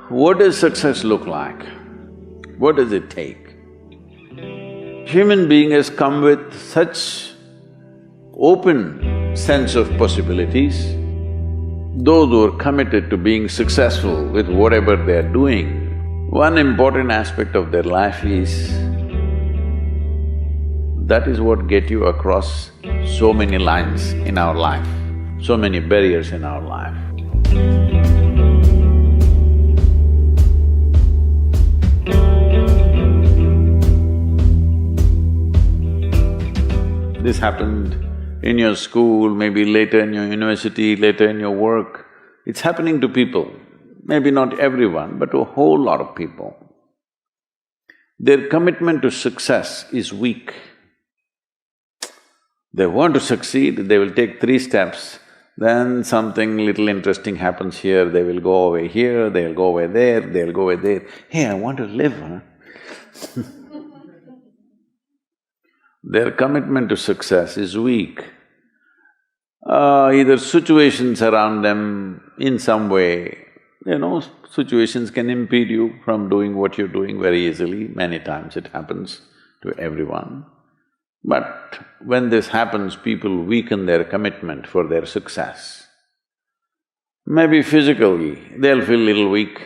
What does success look like? What does it take? Human being has come with such open sense of possibilities. Those who are committed to being successful with whatever they are doing, one important aspect of their life is that is what get you across so many lines in our life, so many barriers in our life. This happened in your school, maybe later in your university, later in your work. It's happening to people, maybe not everyone, but to a whole lot of people. Their commitment to success is weak. They want to succeed, they will take 3 steps, then something little interesting happens here, they will go away here, they'll go away there, they'll go away there. Hey, I want to live, huh? Their commitment to success is weak. Either situations around them in some way, situations can impede you from doing what you're doing very easily. Many times it happens to everyone. But when this happens, people weaken their commitment for their success. Maybe physically, they'll feel little weak,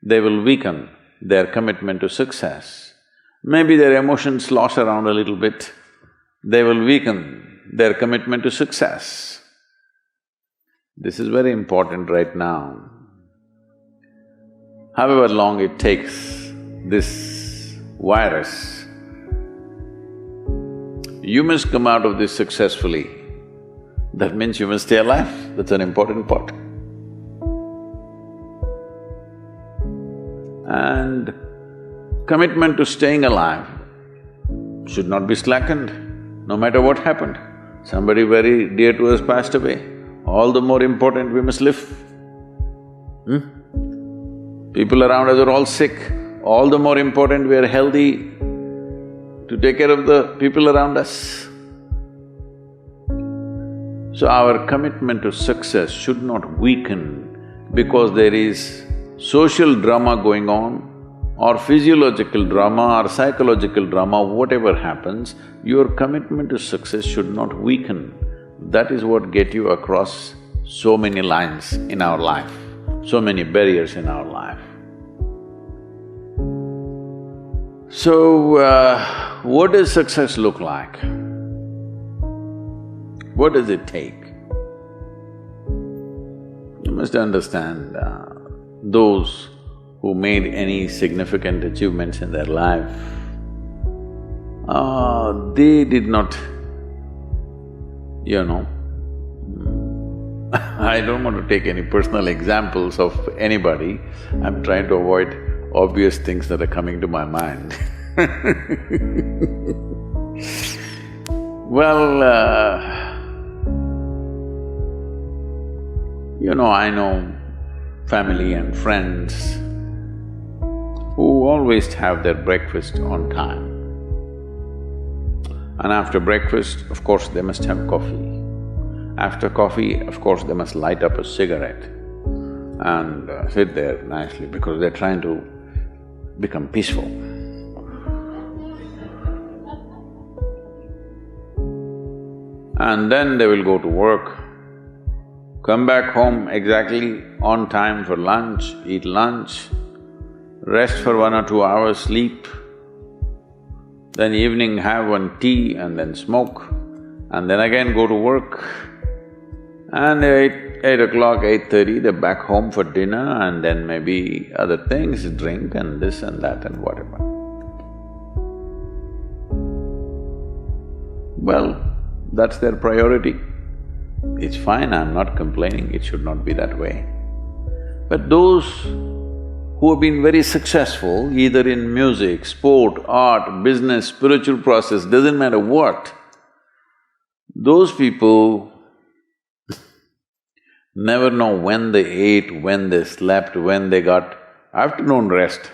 they will weaken their commitment to success. Maybe their emotions slosh around a little bit, they will weaken their commitment to success. This is very important right now. However long it takes, this virus, you must come out of this successfully. That means you must stay alive, that's an important part. And commitment to staying alive should not be slackened, no matter what happened. Somebody very dear to us passed away, all the more important we must live. People around us are all sick, all the more important we are healthy to take care of the people around us. So our commitment to success should not weaken because there is social drama going on, or physiological drama or psychological drama, whatever happens, your commitment to success should not weaken. That is what get you across so many lines in our life, so many barriers in our life. So, what does success look like? What does it take? You must understand, those who made any significant achievements in their life, they did not, I don't want to take any personal examples of anybody, I'm trying to avoid obvious things that are coming to my mind. Well, I know family and friends who always have their breakfast on time. And after breakfast, of course, they must have coffee. After coffee, of course, they must light up a cigarette and sit there nicely because they're trying to become peaceful. And then they will go to work, come back home exactly on time for lunch, eat lunch, rest for 1 or 2 hours, sleep, then evening have one tea and then smoke, and then again go to work. And 8 o'clock, 8:30, they're back home for dinner and then maybe other things, drink and this and that and whatever. Well, that's their priority. It's fine, I'm not complaining, it should not be that way. But those who have been very successful, either in music, sport, art, business, spiritual process, doesn't matter what, those people never know when they ate, when they slept, when they got afternoon rest.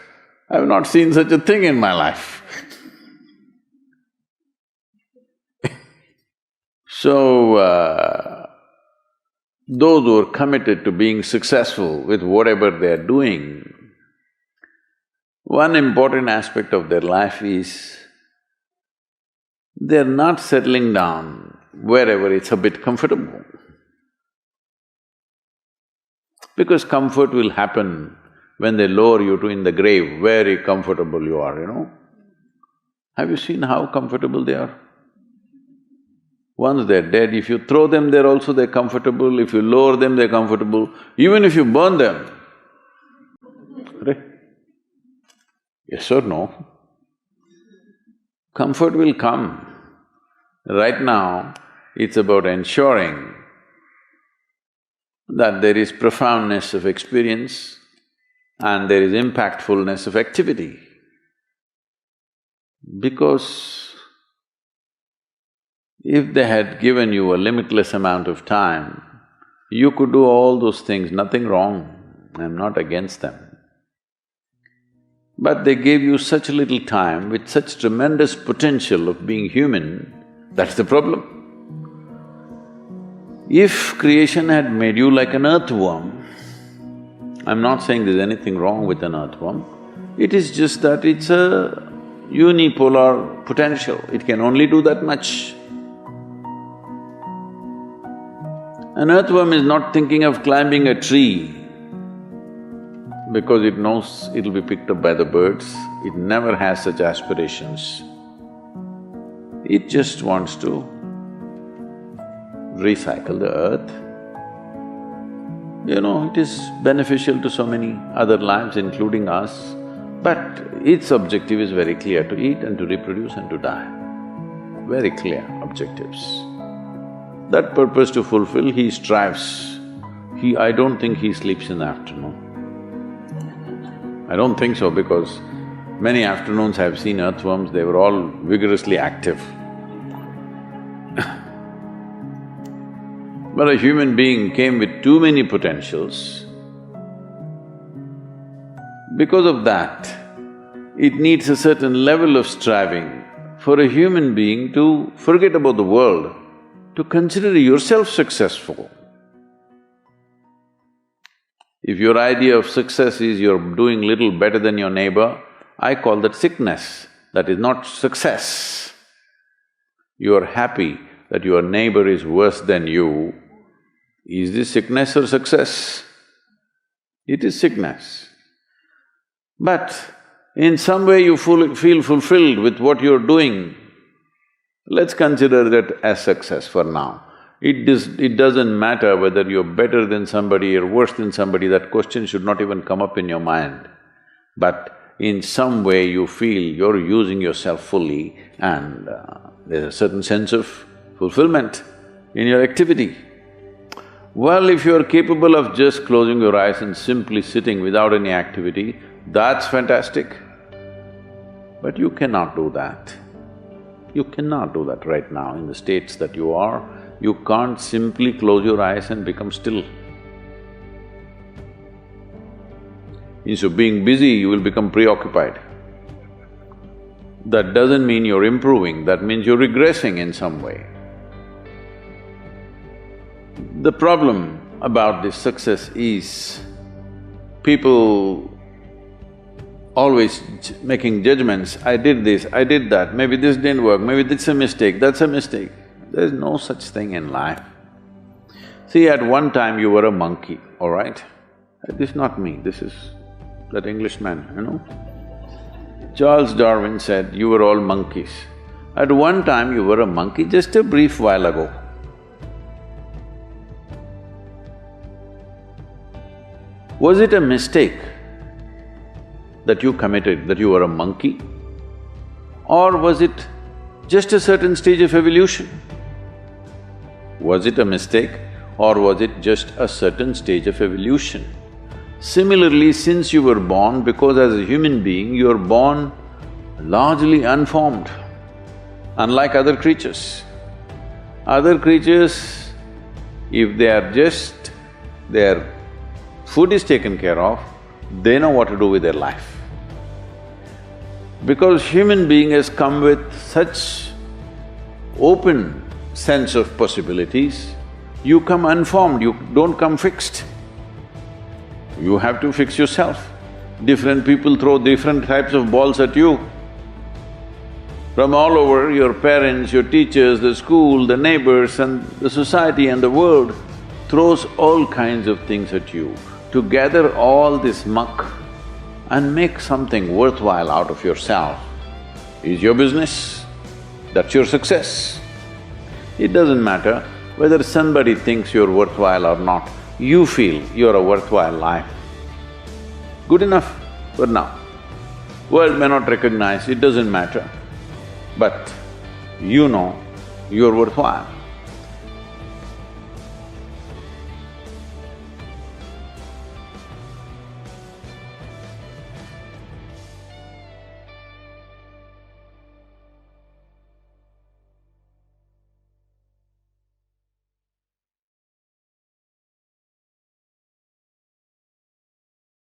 I've not seen such a thing in my life. So, those who are committed to being successful with whatever they are doing, one important aspect of their life is they're not settling down wherever it's a bit comfortable. Because comfort will happen when they lower you to in the grave, very comfortable you are, you know. Have you seen how comfortable they are? Once they're dead, if you throw them there also they're comfortable, if you lower them they're comfortable, even if you burn them. Right? Yes or no? Comfort will come. Right now, it's about ensuring that there is profoundness of experience and there is impactfulness of activity. Because if they had given you a limitless amount of time, you could do all those things, nothing wrong, I'm not against them. But they gave you such little time with such tremendous potential of being human, that's the problem. If creation had made you like an earthworm, I'm not saying there's anything wrong with an earthworm, it is just that it's a unipolar potential, it can only do that much. An earthworm is not thinking of climbing a tree because it knows it'll be picked up by the birds, it never has such aspirations. It just wants to recycle the earth. You know, it is beneficial to so many other lives, including us, but its objective is very clear, to eat and to reproduce and to die. Very clear objectives. That purpose to fulfill, he strives. I don't think he sleeps in the afternoon. I don't think so because many afternoons I've seen earthworms, they were all vigorously active. But a human being came with too many potentials. Because of that, it needs a certain level of striving for a human being to forget about the world, to consider yourself successful. If your idea of success is you're doing little better than your neighbor, I call that sickness, that is not success. You are happy that your neighbor is worse than you. Is this sickness or success? It is sickness. But in some way you feel fulfilled with what you're doing, let's consider that as success for now. It doesn't matter whether you're better than somebody or worse than somebody, that question should not even come up in your mind. But in some way you feel you're using yourself fully and there's a certain sense of fulfillment in your activity. Well, if you're capable of just closing your eyes and simply sitting without any activity, that's fantastic. But you cannot do that. You cannot do that right now in the states that you are. You can't simply close your eyes and become still. Instead of being busy, you will become preoccupied. That doesn't mean you're improving, that means you're regressing in some way. The problem about this success is people always making judgments, I did this, I did that, maybe this didn't work, maybe this is a mistake, that's a mistake. There's no such thing in life. See, at one time you were a monkey, all right? This is not me, this is that Englishman, you know. Charles Darwin said, you were all monkeys. At one time you were a monkey, just a brief while ago. Was it a mistake that you committed, that you were a monkey? Or was it just a certain stage of evolution? Was it a mistake or was it just a certain stage of evolution? Similarly, since you were born, because as a human being you are born largely unformed, unlike other creatures. Other creatures, if they are just… their food is taken care of, they know what to do with their life. Because human being has come with such open sense of possibilities, You come unformed, you don't come fixed. You have to fix yourself. Different people throw different types of balls at you. From all over, your parents, your teachers, the school, the neighbors and the society and the world throws all kinds of things at you. To gather all this muck and make something worthwhile out of yourself is your business. That's your success. It doesn't matter whether somebody thinks you're worthwhile or not, you feel you're a worthwhile life. Good enough for now. World may not recognize, it doesn't matter, but you know you're worthwhile.